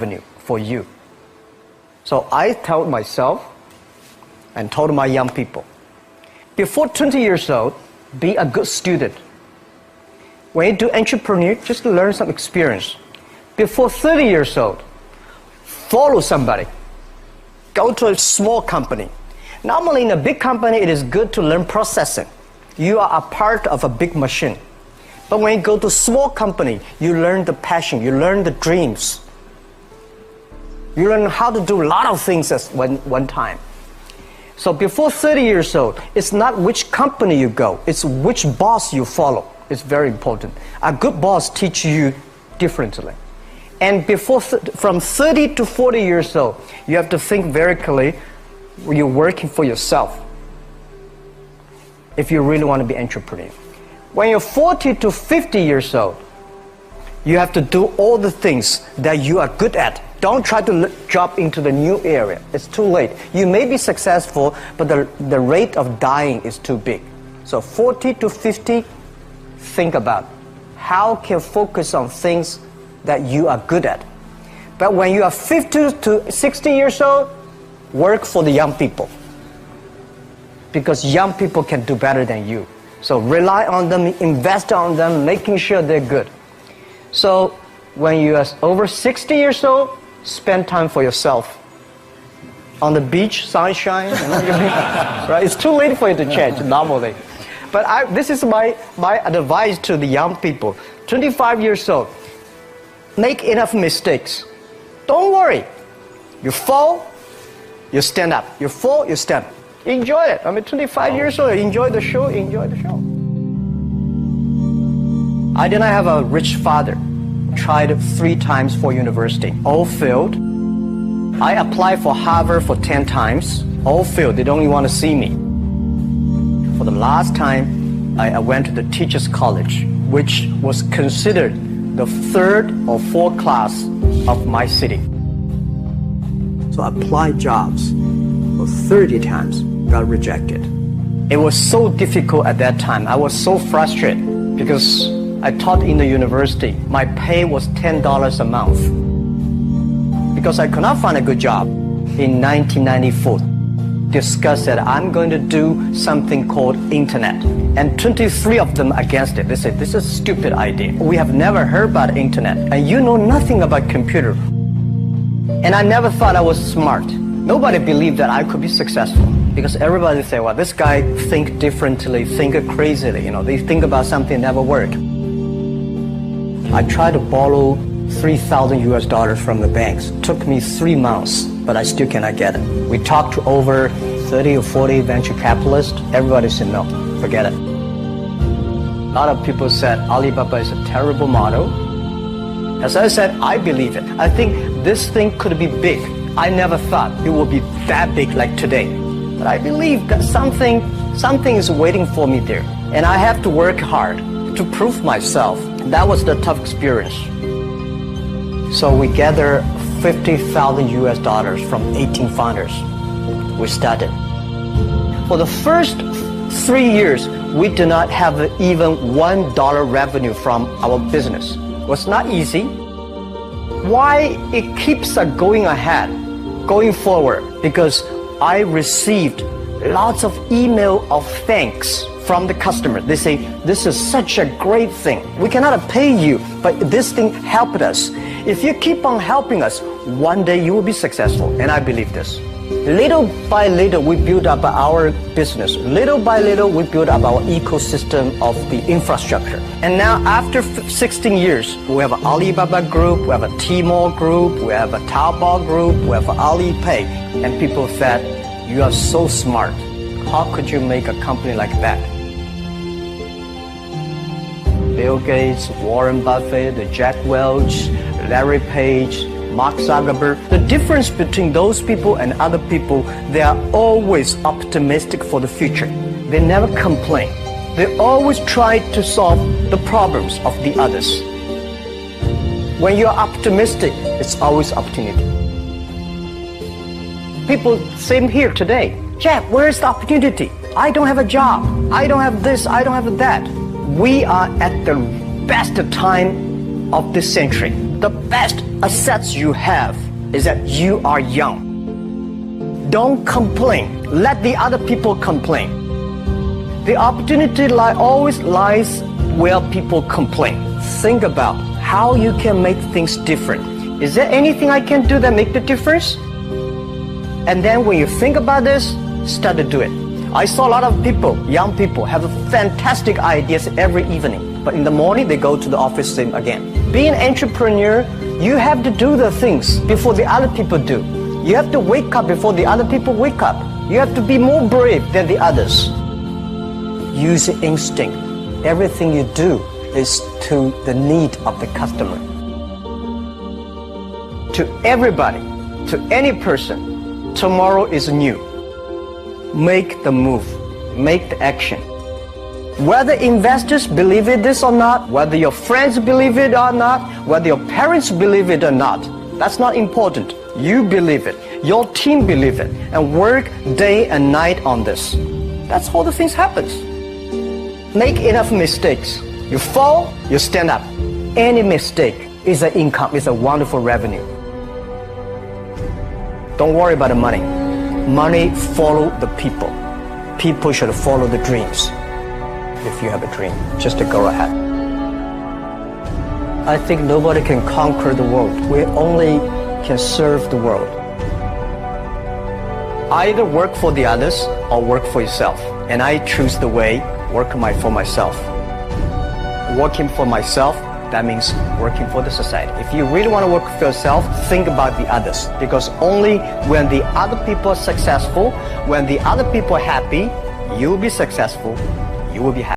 revenue for you. So I told myself and told my young people, before 20 years old, be a good student. When you do entrepreneur, just learn some experience. Before 30 years old, follow somebody. Go to a small company. Normally in a big company, it is good to learn processing. You are a part of a big machine. But when you go to a small company, you learn the passion, you learn the dreams. You learn how to do a lot of things at one time. So before 30 years old, it's not which company you go, it's which boss you follow. It's very important. A good boss teaches you differently. And from 30 to 40 years old, you have to think very clearly, you're working for yourself if you really want to be an entrepreneur. When you're 40 to 50 years old, you have to do all the things that you are good at. Don't try to jump into the new area. It's too late. You may be successful, but the rate of dying is too big. So 40 to 50, think about how can you focus on things that you are good at. But when you are 50 to 60 years old, work for the young people. Because young people can do better than you. So rely on them, invest on them, making sure they're good. So when you are over 60 years old, spend time for yourself. On the beach, sunshine, right? It's too late for you to change normally. But this is my advice to the young people. 25 years old, make enough mistakes. Don't worry. You fall, you stand up. You fall, you stand up. Enjoy it. 25 years old, enjoy the show, enjoy the show. I did not have a rich father. Tried 3 times for university, all failed. I applied for Harvard for 10 times, all failed. They don't even want to see me. For the last time, I went to the Teachers College, which was considered the 3rd or 4th class of my city. So I applied jobs for 30 times, got rejected. It was so difficult at that time. I was so frustrated because I taught in the university. My pay was $10 a month. Because I could not find a good job in 1994. Discussed that I'm going to do something called internet. And 23 of them against it. They said, this is a stupid idea. We have never heard about internet. And you know nothing about computer. And I never thought I was smart. Nobody believed that I could be successful. Because everybody say, well, this guy think differently, think crazily. They think about something never work. I tried to borrow $3,000 from the banks. Took me 3 months, but I still cannot get it. We talked to over 30 or 40 venture capitalists. Everybody said, no, forget it. A lot of people said Alibaba is a terrible model. As I said, I believe it. I think this thing could be big. I never thought it would be that big like today. But I believe that something is waiting for me there. And I have to work hard to prove myself. That was the tough experience. So we gathered $50,000 from 18 founders. We started. For the first 3 years, we did not have even $1 revenue from our business. It was not easy. Why it keeps us going ahead, going forward? Because I received lots of email of thanks from the customer. They say, this is such a great thing. We cannot pay you, but this thing helped us. If you keep on helping us, one day you will be successful. And I believe this. Little by little, we build up our business. Little by little, we build up our ecosystem of the infrastructure. And now, after 16 years, we have an Alibaba group, we have a Tmall group, we have a Taobao group, we have Alipay. And people said, you are so smart. How could you make a company like that? Bill Gates, Warren Buffett, Jack Welch, Larry Page, Mark Zuckerberg. The difference between those people and other people, they are always optimistic for the future. They never complain. They always try to solve the problems of the others. When you're optimistic, it's always opportunity. People, same here today. Jeff, where's the opportunity? I don't have a job. I don't have this, I don't have that. We are at the best time of this century. The best assets you have is that you are young. Don't complain. Let the other people complain. The opportunity always lies where people complain. Think about how you can make things different. Is there anything I can do that make the difference? And then when you think about this, start to do it. I saw a lot of people, young people, have fantastic ideas every evening. But in the morning, they go to the office same again. Being an entrepreneur, you have to do the things before the other people do. You have to wake up before the other people wake up. You have to be more brave than the others. Use instinct. Everything you do is to the need of the customer. To everybody, to any person, tomorrow is new. Make the move. Make the action. Whether investors believe it this or not, whether your friends believe it or not, whether your parents believe it or not, that's not important. You believe it. Your team believe it. And work day and night on this. That's how the things happens. Make enough mistakes. You fall, you stand up. Any mistake is an income, is a wonderful revenue. Don't worry about the money. Money follow the people. People should follow the dreams. If you have a dream, just to go ahead. I think nobody can conquer the world. We only can serve the world. Either work for the others or work for yourself. And I choose the way, work for myself. Working for myself, that means working for the society. If you really want to work for yourself, think about the others. Because only when the other people are successful, when the other people are happy, you will be successful, you will be happy.